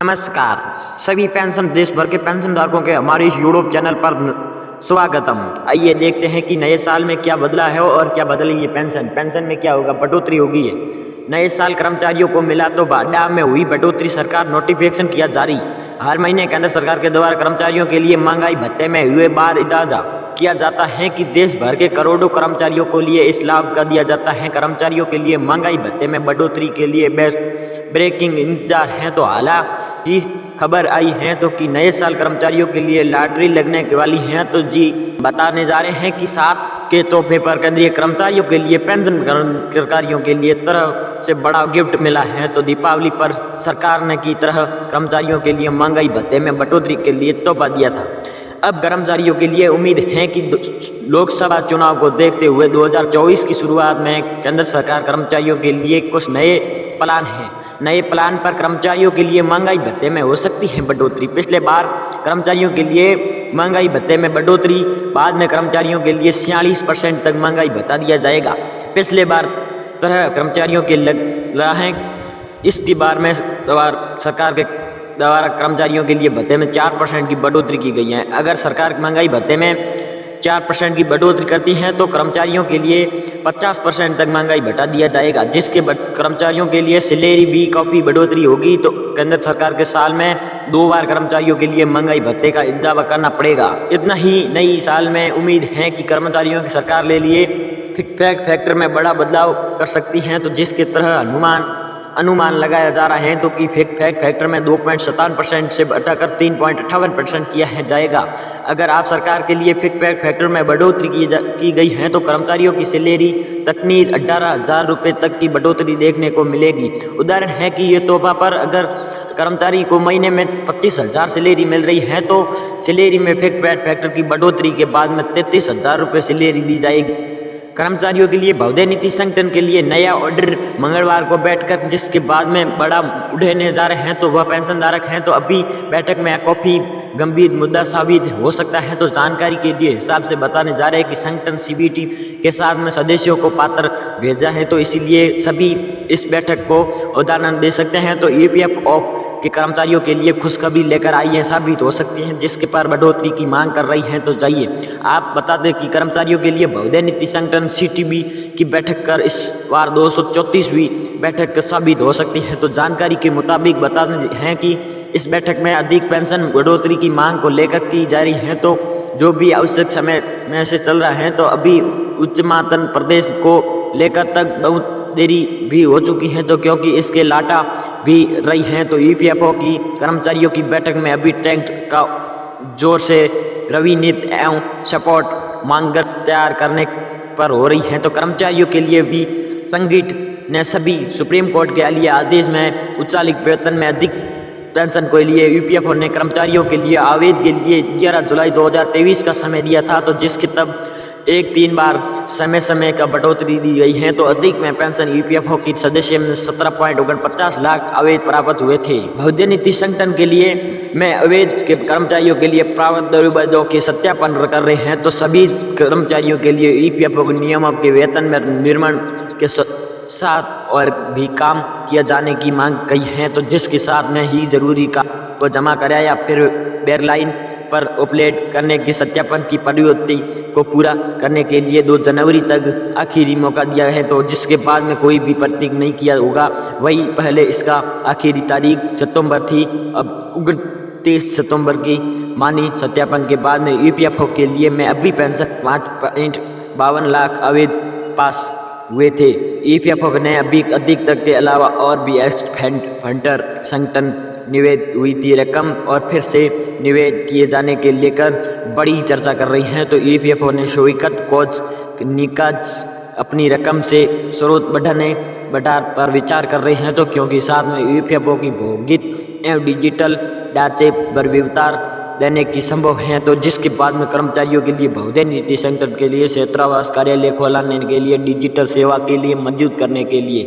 नमस्कार सभी पेंशन देश भर के पेंशनधारकों के हमारे इस यूट्यूब चैनल पर स्वागतम। आइए देखते हैं कि नए साल में क्या बदला है और क्या बदलेगी पेंशन में क्या होगा, बढ़ोतरी होगी है। नए साल कर्मचारियों को मिला तो बाड़ा में हुई बढ़ोतरी, सरकार नोटिफिकेशन किया जारी। हर महीने केंद्र सरकार के द्वारा कर्मचारियों के लिए महंगाई भत्ते में हुए बार इजाफा किया जाता है कि देश भर के करोड़ों कर्मचारियों को लिए इस लाभ का दिया जाता है। कर्मचारियों के लिए महंगाई भत्ते में बढ़ोतरी के लिए बेस्ट ब्रेकिंग इंतजार है तो हालांकि खबर आई है तो कि नए साल कर्मचारियों के लिए लॉटरी लगने वाली है। तो जी बताने जा रहे हैं कि 7 के तोहफे पर केंद्रीय कर्मचारियों के लिए पेंशन कर्मचारियों के लिए तरह से बड़ा गिफ्ट मिला है। तो दीपावली पर सरकार ने की तरह कर्मचारियों के लिए महंगाई भत्ते में बढ़ोतरी के लिए तोहफा दिया था। अब कर्मचारियों के लिए उम्मीद है कि लोकसभा चुनाव को देखते हुए 2024 की शुरुआत में केंद्र सरकार कर्मचारियों के लिए कुछ नए प्लान हैं। नए प्लान पर कर्मचारियों के लिए महंगाई भत्ते में हो सकती है बढ़ोतरी। पिछले बार कर्मचारियों के लिए महंगाई भत्ते में बढ़ोतरी, बाद में कर्मचारियों के लिए 46% तक महंगाई भत्ता दिया जाएगा। पिछले बार तरह कर्मचारियों के लग रहा है, इसकी बार में सरकार के द्वारा कर्मचारियों के लिए भत्ते में 4% की बढ़ोतरी की गई है। अगर सरकार महंगाई भत्ते में 4% की बढ़ोतरी करती है तो कर्मचारियों के लिए 50% तक महंगाई भत्ता दिया जाएगा, जिसके कर्मचारियों के लिए सैलरी भी काफ़ी बढ़ोतरी होगी। तो केंद्र सरकार के साल में 2 बार कर्मचारियों के लिए महंगाई भत्ते का इजाफा करना पड़ेगा। इतना ही नई साल में उम्मीद है कि कर्मचारियों की सरकार ले लिए फैक्टर में बड़ा बदलाव कर सकती है। तो जिसके तरह अनुमान लगाया जा रहा है तो कि फैक्टर में 2.57% से बढ़ाकर 3.58% किया जाएगा। अगर आप सरकार के लिए फैक्टर में बढ़ोतरी की गई है तो कर्मचारियों की सैलरी तकनीर 18,000 रुपये तक की बढ़ोतरी देखने को मिलेगी। उदाहरण है कि ये तोहफा पर अगर कर्मचारी को महीने में 25,000 सैलरी मिल रही है तो सैलरी में फैक्टर की बढ़ोतरी के बाद में 33,000 रुपये सैलरी दी जाएगी। कर्मचारियों के लिए बहुदय नीति संगठन के लिए नया ऑर्डर मंगलवार को बैठकर जिसके बाद में बड़ा उठाने जा रहे हैं तो वह पेंशनधारक हैं। तो अभी बैठक में काफ़ी गंभीर मुद्दा साबित हो सकता है। तो जानकारी के लिए हिसाब से बताने जा रहे हैं कि संगठन सीबीटी के साथ में सदस्यों को पात्र भेजा है, तो इसीलिए सभी इस बैठक को उदाहरण दे सकते हैं। तो ईपीएफ ऑफ के कर्मचारियों के लिए खुशखबरी लेकर आई है, साबित हो सकती है, जिसके पर बढ़ोतरी की मांग कर रही हैं। तो जाइए आप बता दें कि कर्मचारियों के लिए बहुदय नीति संगठन सीटीबी की बैठक कर इस बार 234वीं बैठक साबित हो सकती है। तो जानकारी के मुताबिक बताते हैं कि इस बैठक में अधिक पेंशन बढ़ोतरी की मांग को लेकर की जा रही है। तो जो भी आवश्यक समय में से चल रहा है तो अभी उच्चतम प्रदेश को लेकर तक बहुत देरी भी हो चुकी है, तो क्योंकि इसके लाटा भी रही हैं। तो ईपीएफओ की कर्मचारियों की बैठक में अभी टैंक का जोर से रविनीत एवं सपोर्ट मांग तैयार करने पर हो रही है। तो कर्मचारियों के लिए भी संगठन ने सभी सुप्रीम कोर्ट के लिए आदेश में उच्चालिक वेतन में अधिक पेंशन के लिए ईपीएफओ ने कर्मचारियों के लिए आवेदन के लिए 11 जुलाई 2023 का समय दिया था। तो जिसके तब 3 बार समय का बढ़ोतरी दी गई है। तो अधिक में पेंशन ईपीएफओ की सदस्य में 17.49 लाख आवेदन प्राप्त हुए थे। बहुदय नीति संगठन के लिए में आवेदन के कर्मचारियों के लिए प्रावधानों के सत्यापन कर रहे हैं। तो सभी कर्मचारियों के लिए ईपीएफओ के नियमों के वेतन में निर्माण के साथ और भी काम किया जाने की मांग की है। तो जिसके साथ में ही जरूरी का को जमा कराया या फिर बेयरलाइन पर अपलोड करने के सत्यापन की प्रवृत्ति को पूरा करने के लिए 2 जनवरी तक आखिरी मौका दिया है। तो जिसके बाद में कोई भी प्रतीक नहीं किया होगा, वही पहले इसका आखिरी तारीख सितंबर थी, अब 29 सितंबर की मानी। सत्यापन के बाद में ईपीएफओ के लिए में अभी पेंशन 5.52 लाख आवेदन पास हुए थे। ईपीएफओ ने अभी अधिक तक के अलावा और भी फंडर संगठन निवेद हुई थी रकम और फिर से निवेद किए जाने के लेकर बड़ी चर्चा कर रही हैं। तो ईपीएफओ ने स्वीकृत कोच निकाज अपनी रकम से स्रोत बढ़ा पर विचार कर रहे हैं। तो क्योंकि साथ में ईपीएफओ की भौगोलिक एवं डिजिटल ढांचे पर विस्तार देने की संभव है। तो जिसके बाद में कर्मचारियों के लिए बहुदय नीति संगठन के लिए छात्रावास कार्यालय खोलने के लिए डिजिटल सेवा के लिए मौजूद करने के लिए